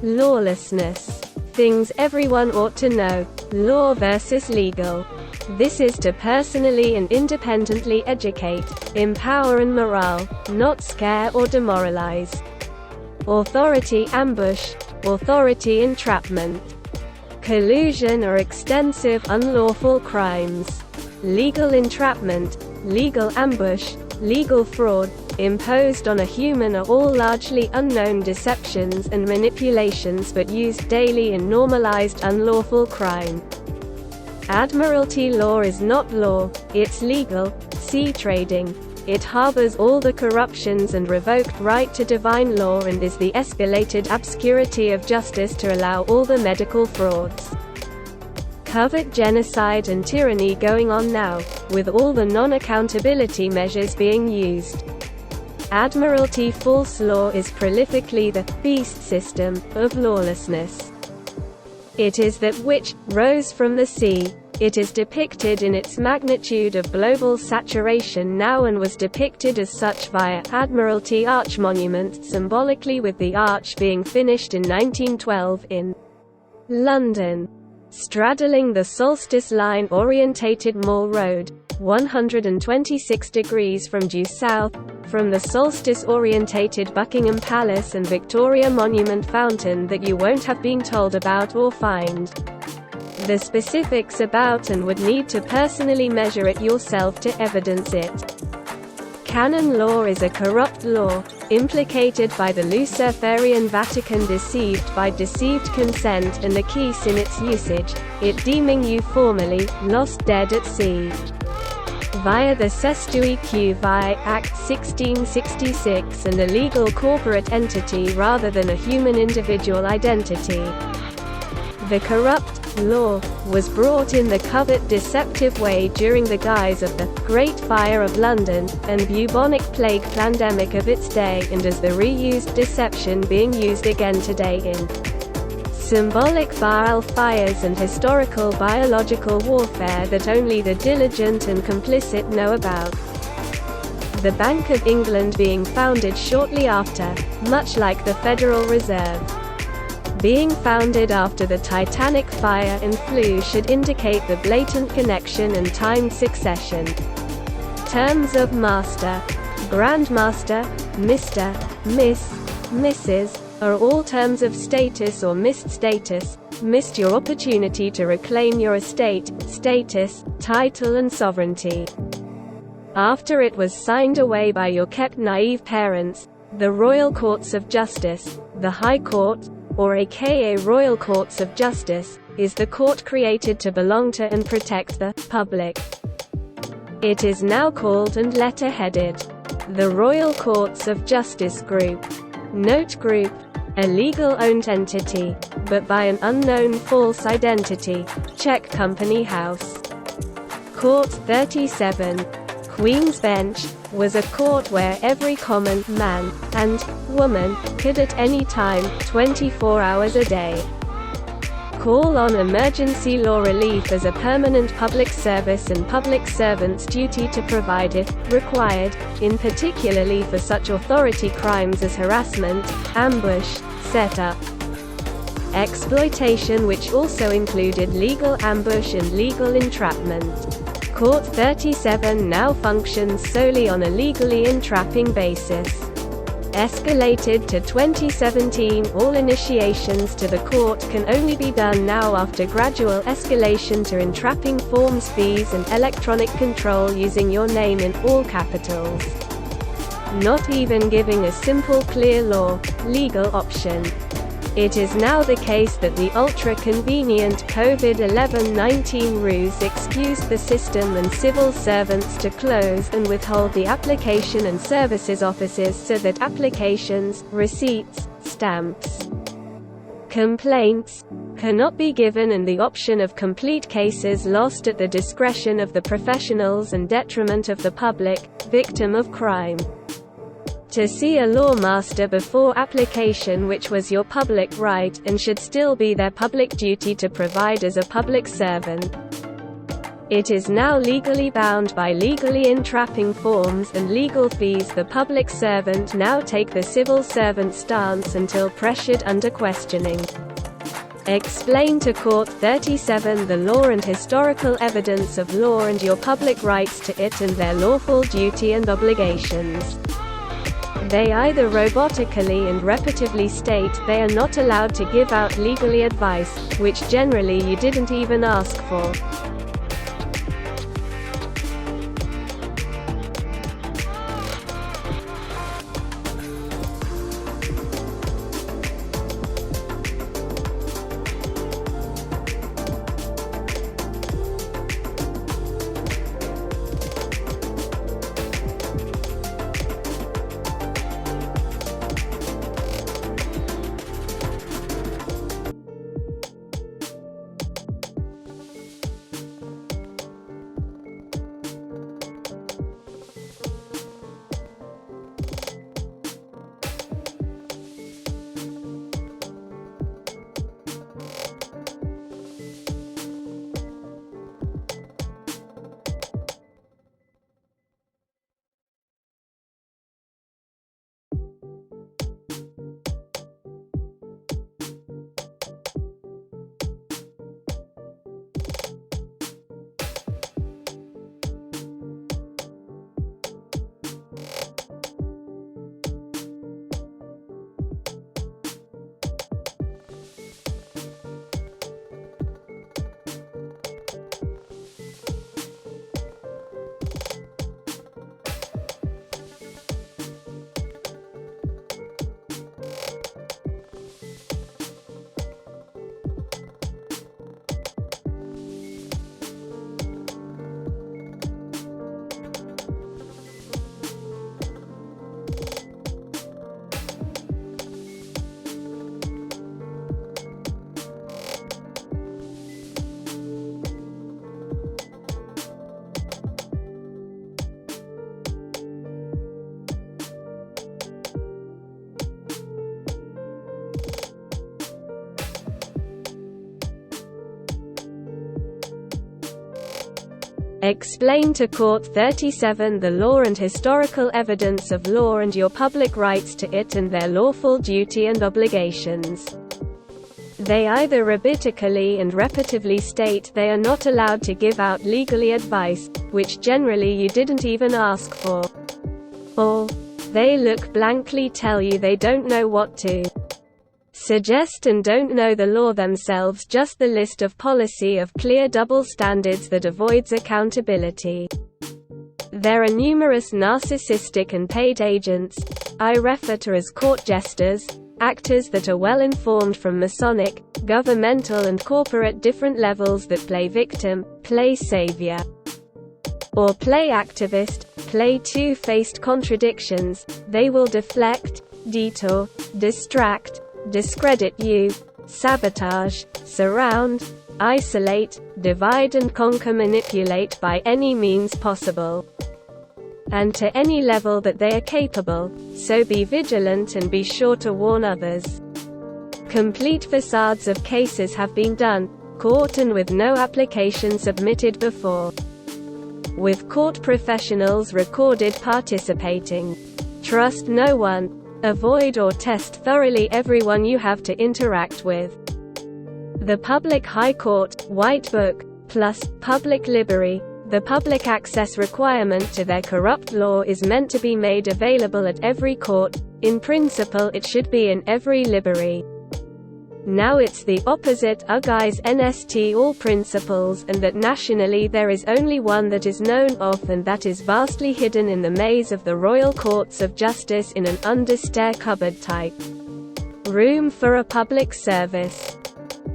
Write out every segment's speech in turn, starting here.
Lawlessness. Things everyone ought to know. Law versus legal. This is to personally and independently educate, empower and morale, not scare or demoralize. Authority ambush, authority entrapment. Collusion or extensive unlawful crimes. Legal entrapment, legal ambush, legal fraud, imposed on a human are all largely unknown deceptions and manipulations but used daily in normalized unlawful crime. Admiralty law is not law, it's legal. See trading. It harbors all the corruptions and revoked right to divine law and is the escalated obscurity of justice to allow all the medical frauds. Covert genocide and tyranny going on now, with all the non-accountability measures being used. Admiralty false law is prolifically the beast system of lawlessness. It is that which rose from the sea. It is depicted in its magnitude of global saturation now and was depicted as such via Admiralty Arch Monument, symbolically with the arch being finished in 1912 in London. Straddling the Solstice Line orientated Mall Road, 126 degrees from due south, from the Solstice-orientated Buckingham Palace and Victoria Monument Fountain that you won't have been told about or find the specifics about and would need to personally measure it yourself to evidence it. Canon law is a corrupt law, implicated by the Luciferian Vatican deceived by deceived consent and the keys in its usage, it deeming you formally lost dead at sea. Via the Cestui Que Vie Act 1666 and a legal corporate entity rather than a human individual identity. The corrupt law was brought in the covert deceptive way during the guise of the Great Fire of London, and bubonic plague pandemic of its day, and as the reused deception being used again today in symbolic Baal fires and historical biological warfare that only the diligent and complicit know about. The Bank of England being founded shortly after, much like the Federal Reserve being founded after the Titanic fire and flu should indicate the blatant connection and timed succession. Terms of master, grandmaster, Mr., Miss, Mrs., are all terms of status or missed status, missed your opportunity to reclaim your estate, status, title and sovereignty. After it was signed away by your kept naive parents, the Royal Courts of Justice, the High Court, or aka Royal Courts of Justice, is the court created to belong to and protect the public. It is now called and letter-headed the Royal Courts of Justice Group. Note Group, a legal-owned entity, but by an unknown false identity. Check Company House. Court 37. Queen's Bench, was a court where every common man and woman could at any time, 24 hours a day, call on emergency law relief as a permanent public service and public servant's duty to provide if required, in particularly for such authority crimes as harassment, ambush, setup, exploitation, which also included legal ambush and legal entrapment. Court 37 now functions solely on a legally entrapping basis. Escalated to 2017, all initiations to the court can only be done now after gradual escalation to entrapping forms, fees and electronic control using your name in all capitals. Not even giving a simple clear law, legal option. It is now the case that the ultra-convenient COVID-19 ruse excused the system and civil servants to close and withhold the application and services offices so that applications, receipts, stamps, complaints cannot be given and the option of complete cases lost at the discretion of the professionals and detriment of the public, victim of crime. To see a lawmaster before application, which was your public right, and should still be their public duty to provide as a public servant. It is now legally bound by legally entrapping forms and legal fees. The public servant now take the civil servant stance until pressured under questioning. Explain to Court 37 the law and historical evidence of law and your public rights to it and their lawful duty and obligations. They either robotically and repetitively state they are not allowed to give out legally advice, which generally you didn't even ask for. Explain to Court 37 the law and historical evidence of law and your public rights to it and their lawful duty and obligations. They either robotically and repetitively state they are not allowed to give out legally advice, which generally you didn't even ask for. Or, they look blankly tell you they don't know what to suggest and don't know the law themselves, just the list of policy of clear double standards that avoids accountability. There are numerous narcissistic and paid agents, I refer to as court jesters, actors that are well informed from Masonic, governmental and corporate different levels that play victim, play savior, or play activist, play two-faced contradictions. They will deflect, detour, distract, discredit you, sabotage, surround, isolate, divide and conquer, manipulate by any means possible, and to any level that they are capable, so be vigilant and be sure to warn others. Complete facades of cases have been done, court and with no application submitted before, with court professionals recorded participating. Trust no one. Avoid or test thoroughly everyone you have to interact with. The Public High Court, White Book, plus, Public Library, the public access requirement to their corrupt law is meant to be made available at every court. In principle it should be in every library. Now it's the opposite, guys, NST all principles, and that nationally there is only one that is known of, and that is vastly hidden in the maze of the royal courts of justice in an under-stair cupboard type room for a public service.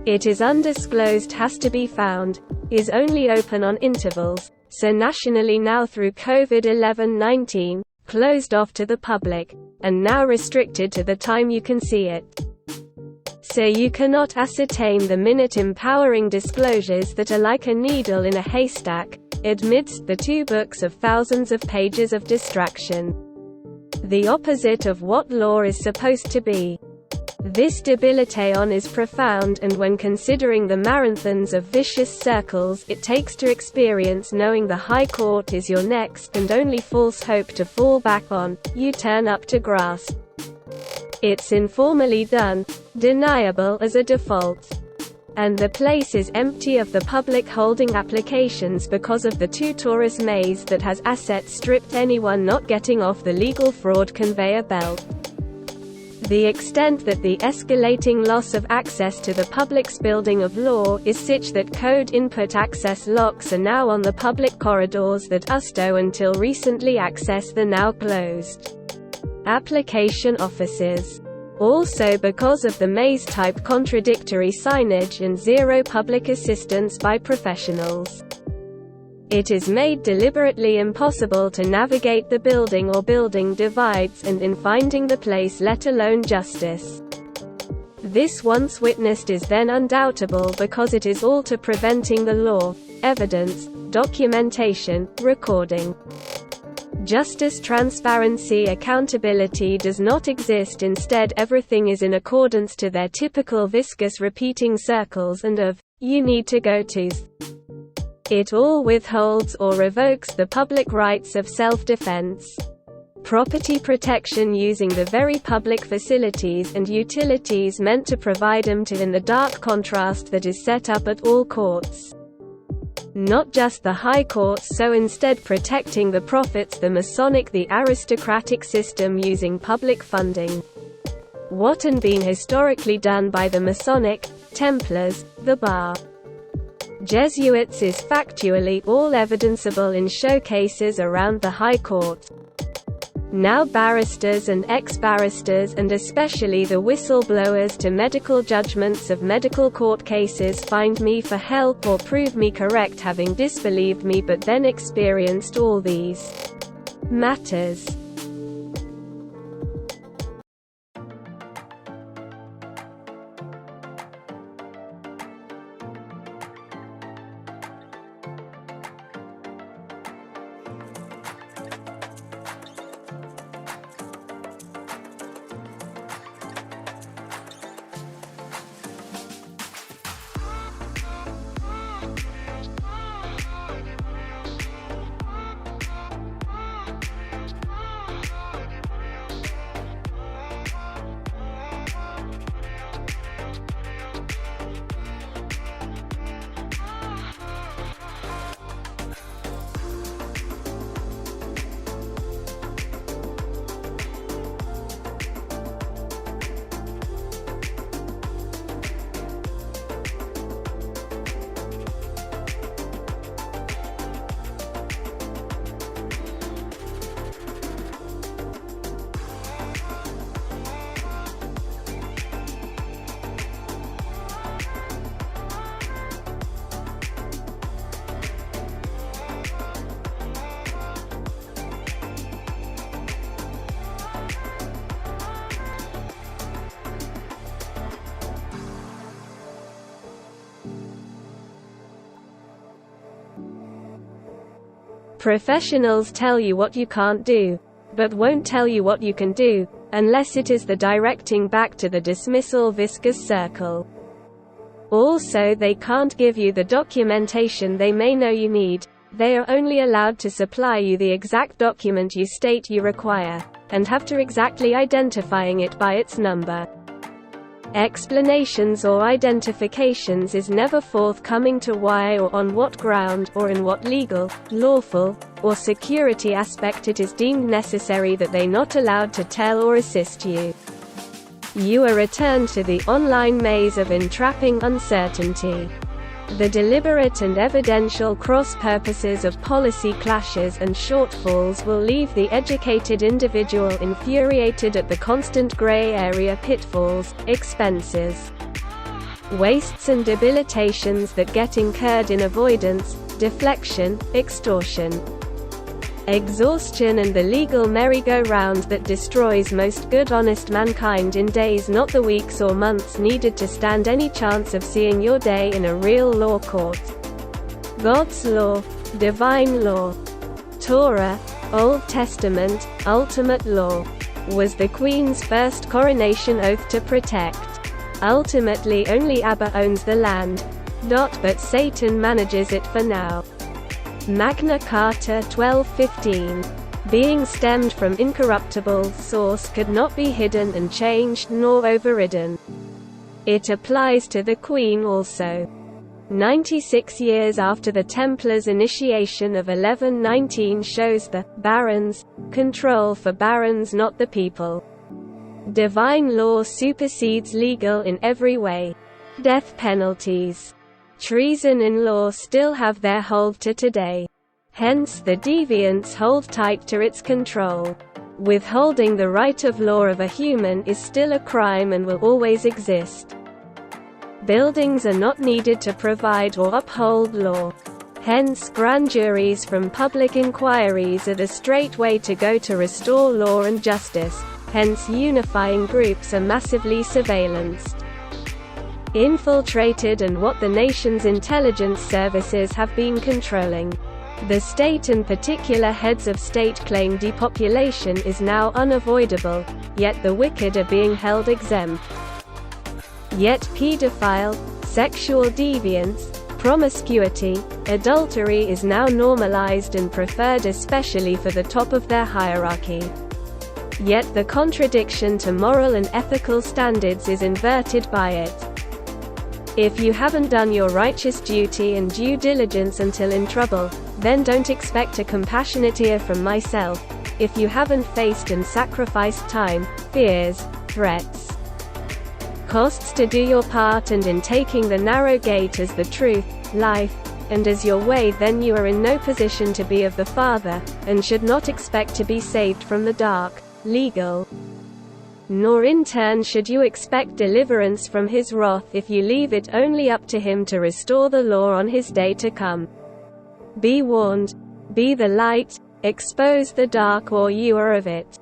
It is undisclosed, has to be found, is only open on intervals, so nationally now through COVID-19, closed off to the public, and now restricted to the time you can see it. So you cannot ascertain the minute empowering disclosures that are like a needle in a haystack, amidst the 2 books of thousands of pages of distraction. The opposite of what law is supposed to be. This debilitation is profound, and when considering the marathons of vicious circles it takes to experience knowing the High Court is your next and only false hope to fall back on, you turn up to grasp. It's informally done, deniable as a default. And the place is empty of the public holding applications because of the tutorious maze that has asset stripped anyone not getting off the legal fraud conveyor belt. The extent that the escalating loss of access to the public's building of law is such that code input access locks are now on the public corridors that USTO until recently accessed the now closed application offices. Also because of the maze-type contradictory signage and zero public assistance by professionals. It is made deliberately impossible to navigate the building or building divides and in finding the place, let alone justice. This once witnessed is then undoubtable because it is all to preventing the law, evidence, documentation, recording. Justice, transparency, accountability does not exist. Instead everything is in accordance to their typical viscous repeating circles and of, you need to go to's. It all withholds or revokes the public rights of self-defense, property protection using the very public facilities and utilities meant to provide them to, in the dark contrast that is set up at all courts. Not just the High Courts, so instead protecting the profits, the Masonic, the aristocratic system using public funding. What had been historically done by the Masonic, Templars, the Bar, Jesuits is factually all evidenceable in showcases around the High Court. Now barristers and ex-barristers, and especially the whistleblowers to medical judgments of medical court cases, find me for help or prove me correct, having disbelieved me but then experienced all these matters. Professionals tell you what you can't do, but won't tell you what you can do, unless it is the directing back to the dismissal viscous circle. Also, they can't give you the documentation they may know you need. They are only allowed to supply you the exact document you state you require, and have to exactly identifying it by its number. Explanations or identifications is never forthcoming to why or on what ground, or in what legal, lawful, or security aspect it is deemed necessary that they not allowed to tell or assist you. You are returned to the online maze of entrapping uncertainty. The deliberate and evidential cross-purposes of policy clashes and shortfalls will leave the educated individual infuriated at the constant gray area pitfalls, expenses, wastes and debilitations that get incurred in avoidance, deflection, extortion, exhaustion and the legal merry-go-round that destroys most good honest mankind in days, not the weeks or months needed to stand any chance of seeing your day in a real law court. God's law, divine law, Torah, Old Testament, ultimate law. was the Queen's first coronation oath to protect. Ultimately only Abba owns the land. But Satan manages it for now. Magna Carta 1215. Being stemmed from incorruptible source could not be hidden and changed nor overridden. It applies to the Queen also. 96 years after the Templars' initiation of 1119 shows the barons' control for barons, not the people. Divine law supersedes legal in every way. Death penalties, treason in law still have their hold to today. Hence the deviants hold tight to its control. Withholding the right of law of a human is still a crime and will always exist. Buildings are not needed to provide or uphold law. Hence grand juries from public inquiries are the straight way to go to restore law and justice. Hence unifying groups are massively surveillanced, infiltrated, and what the nation's intelligence services have been controlling. The state and particular heads of state claim depopulation is now unavoidable, yet the wicked are being held exempt. Yet pedophile, sexual deviance, promiscuity, adultery is now normalized and preferred, especially for the top of their hierarchy. Yet the contradiction to moral and ethical standards is inverted by it. If you haven't done your righteous duty and due diligence until in trouble, then don't expect a compassionate ear from myself. If you haven't faced and sacrificed time, fears, threats, costs to do your part, and in taking the narrow gate as the truth, life, and as your way, then you are in no position to be of the Father, and should not expect to be saved from the dark, legal. Nor in turn should you expect deliverance from his wrath if you leave it only up to him to restore the law on his day to come. Be warned. Be the light, expose the dark, or you are of it.